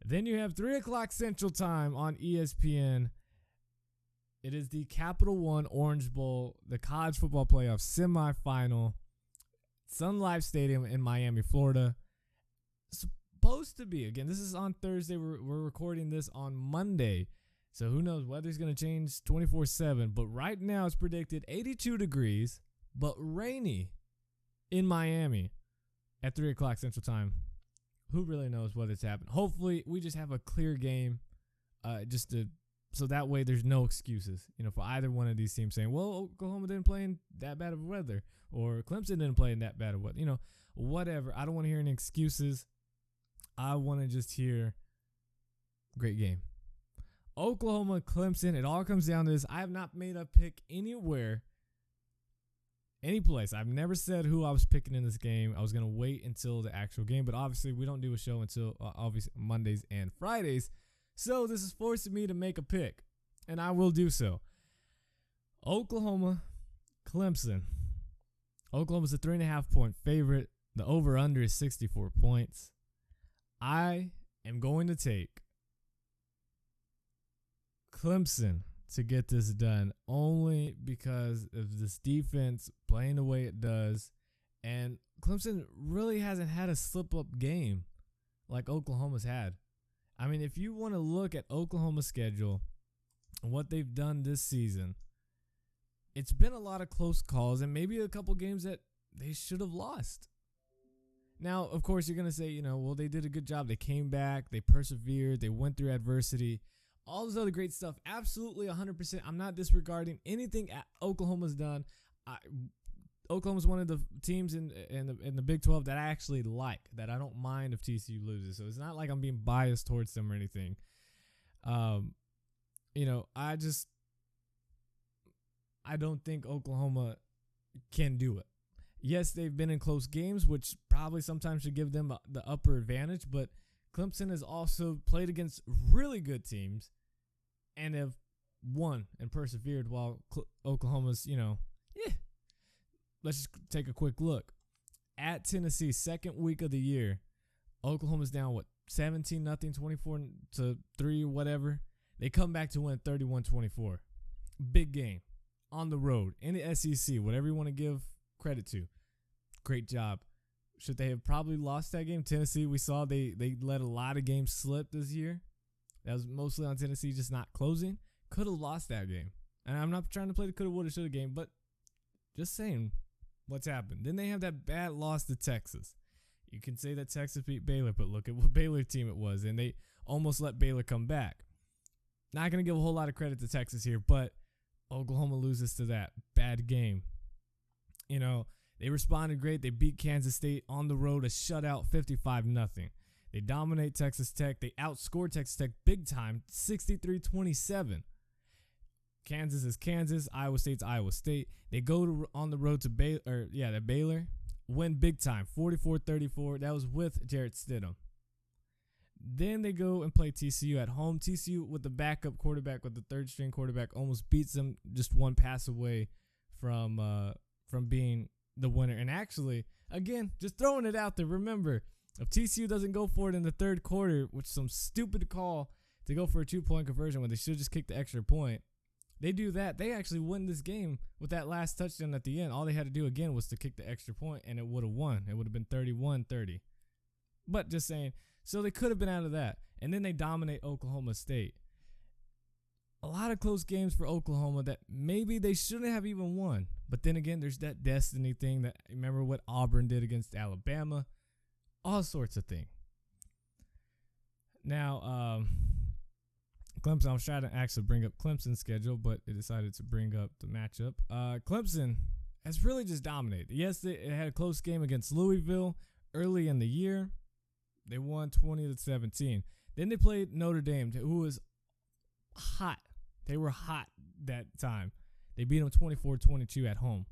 Then you have 3 o'clock Central Time on ESPN. It is the Capital One Orange Bowl, the college football playoff semifinal. Sun Life Stadium in Miami, Florida. Supposed to be, again, this is on Thursday. We're recording this on Monday. So who knows? Weather's going to change 24/7. But right now it's predicted 82 degrees, but rainy in Miami at 3 o'clock Central Time. Who really knows whether it's happened? Hopefully we just have a clear game so that way there's no excuses, for either one of these teams saying, well, Oklahoma didn't play in that bad of weather, or Clemson didn't play in that bad of weather, whatever. I don't want to hear any excuses. I want to just hear great game. Oklahoma, Clemson, it all comes down to this. I have not made a pick anywhere, any place. I've never said who I was picking in this game. I was going to wait until the actual game, but obviously we don't do a show until obviously Mondays and Fridays. So this is forcing me to make a pick, and I will do so. Oklahoma, Clemson. Oklahoma's a 3.5-point favorite. The over-under is 64 points. I am going to take Clemson to get this done only because of this defense playing the way it does. And Clemson really hasn't had a slip-up game like Oklahoma's had. I mean, if you want to look at Oklahoma's schedule and what they've done this season, it's been a lot of close calls and maybe a couple games that they should have lost. Now, of course, you're going to say, well, they did a good job. They came back. They persevered. They went through adversity. All this other great stuff. Absolutely 100%. I'm not disregarding anything Oklahoma's done. Oklahoma's one of the teams in the Big 12 that I actually like, that I don't mind if TCU loses. So it's not like I'm being biased towards them or anything. I don't think Oklahoma can do it. Yes, they've been in close games, which probably sometimes should give them the upper advantage, but Clemson has also played against really good teams and have won and persevered, while Oklahoma's, Let's just take a quick look. At Tennessee, second week of the year, Oklahoma's down, 17-0, 24-3, whatever. They come back to win 31-24. Big game. On the road. In the SEC, whatever you want to give credit to. Great job. Should they have probably lost that game? Tennessee, we saw they let a lot of games slip this year. That was mostly on Tennessee just not closing. Could have lost that game. And I'm not trying to play the coulda, woulda, shoulda game, but just saying what's happened. Then they have that bad loss to Texas. You can say that Texas beat Baylor, but look at what Baylor team it was, and they almost let Baylor come back. Not going to give a whole lot of credit to Texas here, but Oklahoma loses to that. Bad game. They responded great. They beat Kansas State on the road, a shutout, 55-0. They dominate Texas Tech. They outscore Texas Tech big time, 63-27. Kansas is Kansas. Iowa State's Iowa State. They go on the road to Baylor, win big time, 44-34. That was with Jarrett Stidham. Then they go and play TCU at home. TCU with the backup quarterback, with the third-string quarterback, almost beats them, just one pass away from being the winner. And actually, again, just throwing it out there, remember, if TCU doesn't go for it in the third quarter, which is some stupid call to go for a 2-point conversion when they should just kick the extra point, they do that. They actually win this game with that last touchdown at the end. All they had to do, again, was to kick the extra point, and it would have won. It would have been 31-30. But just saying, so they could have been out of that. And then they dominate Oklahoma State. A lot of close games for Oklahoma that maybe they shouldn't have even won. But then again, there's that destiny thing that, remember what Auburn did against Alabama? All sorts of things. Now, Clemson, I was trying to actually bring up Clemson's schedule, but it decided to bring up the matchup. Clemson has really just dominated. Yes, they had a close game against Louisville early in the year. They won 20-17. Then they played Notre Dame, who was hot. They were hot that time. They beat them 24-22 at home.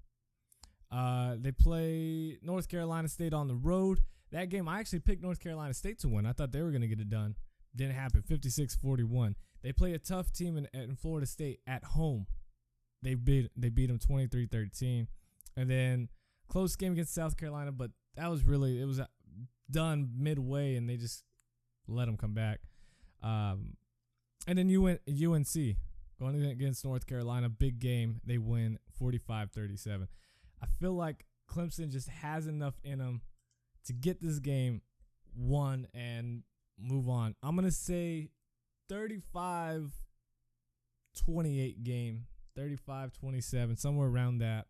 They play North Carolina State on the road. That game, I actually picked North Carolina State to win. I thought they were going to get it done. Didn't happen. 56-41. They play a tough team in Florida State at home. They beat them 23-13. And then close game against South Carolina, but that was really, it was done midway, and they just let them come back. And then UNC going against North Carolina, big game. They win 45-37. I feel like Clemson just has enough in them to get this game won and move on. I'm going to say 35-28 game, 35-27, somewhere around that.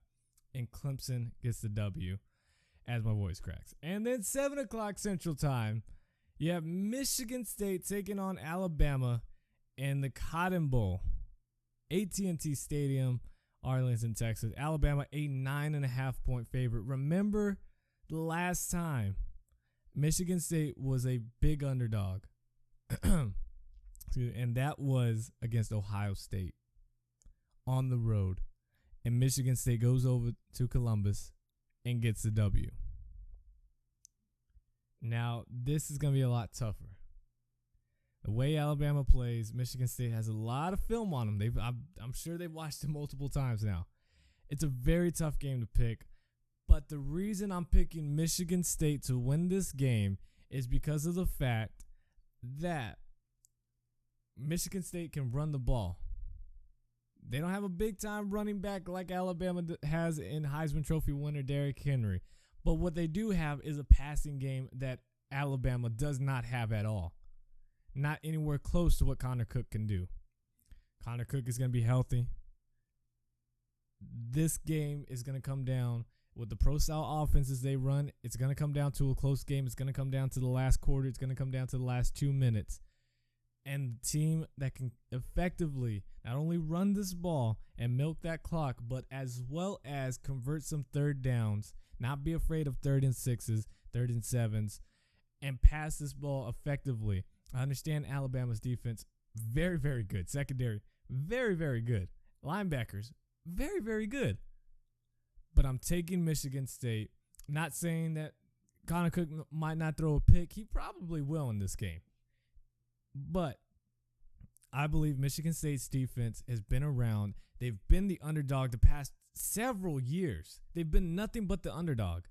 And Clemson gets the W as my voice cracks. And then 7 o'clock Central Time, you have Michigan State taking on Alabama in the Cotton Bowl. AT&T Stadium, Arlington, Texas. Alabama, a 9.5-point favorite. Remember the last time Michigan State was a big underdog. And that was against Ohio State on the road. And Michigan State goes over to Columbus and gets the W. Now, this is going to be a lot tougher. The way Alabama plays, Michigan State has a lot of film on them. I'm sure they've watched it multiple times now. It's a very tough game to pick. But the reason I'm picking Michigan State to win this game is because of the fact that Michigan State can run the ball. They don't have a big-time running back like Alabama has in Heisman Trophy winner Derrick Henry. But what they do have is a passing game that Alabama does not have at all. Not anywhere close to what Connor Cook can do. Connor Cook is going to be healthy. This game is going to come down with the pro-style offenses they run. It's going to come down to a close game. It's going to come down to the last quarter. It's going to come down to the last 2 minutes. And the team that can effectively not only run this ball and milk that clock, but as well as convert some third downs, not be afraid of 3rd and 6s, 3rd and 7s, and pass this ball effectively. I understand Alabama's defense, very, very good. Secondary, very, very good. Linebackers, very, very good. But I'm taking Michigan State. Not saying that Connor Cook might not throw a pick. He probably will in this game. But I believe Michigan State's defense has been around. They've been the underdog the past several years. They've been nothing but the underdog.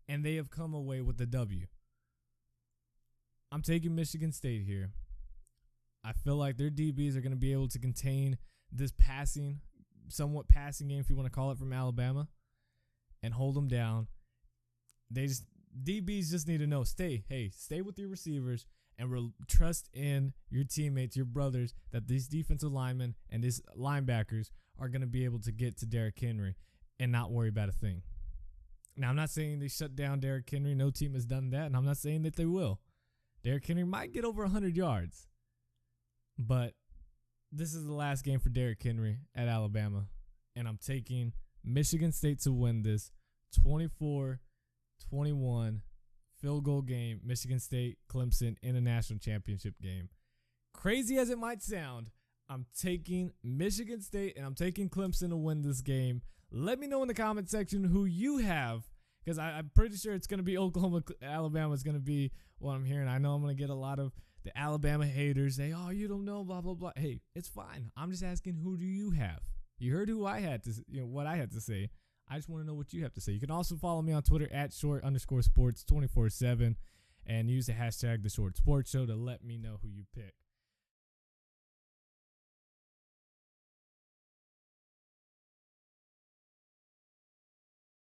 And they have come away with the W. I'm taking Michigan State here. I feel like their DBs are going to be able to contain this somewhat passing game, if you want to call it, from Alabama, and hold them down. DBs just need to know, stay with your receivers and trust in your teammates, your brothers, that these defensive linemen and these linebackers are going to be able to get to Derrick Henry and not worry about a thing. Now, I'm not saying they shut down Derrick Henry. No team has done that, and I'm not saying that they will. Derrick Henry might get over 100 yards. But this is the last game for Derrick Henry at Alabama. And I'm taking Michigan State to win this 24-21 field goal game. Michigan State, Clemson in a national championship game. Crazy as it might sound, I'm taking Michigan State and I'm taking Clemson to win this game. Let me know in the comment section who you have, because I'm pretty sure it's going to be Oklahoma. Alabama is going to be what I'm hearing. I know I'm going to get a lot of the Alabama haters say, oh, you don't know, blah, blah, blah. Hey, it's fine. I'm just asking, who do you have? You heard who I had to, what I had to say. I just want to know what you have to say. You can also follow me on Twitter at @short_sports 24/7 and use the hashtag #TheShortSportsShow to let me know who you pick.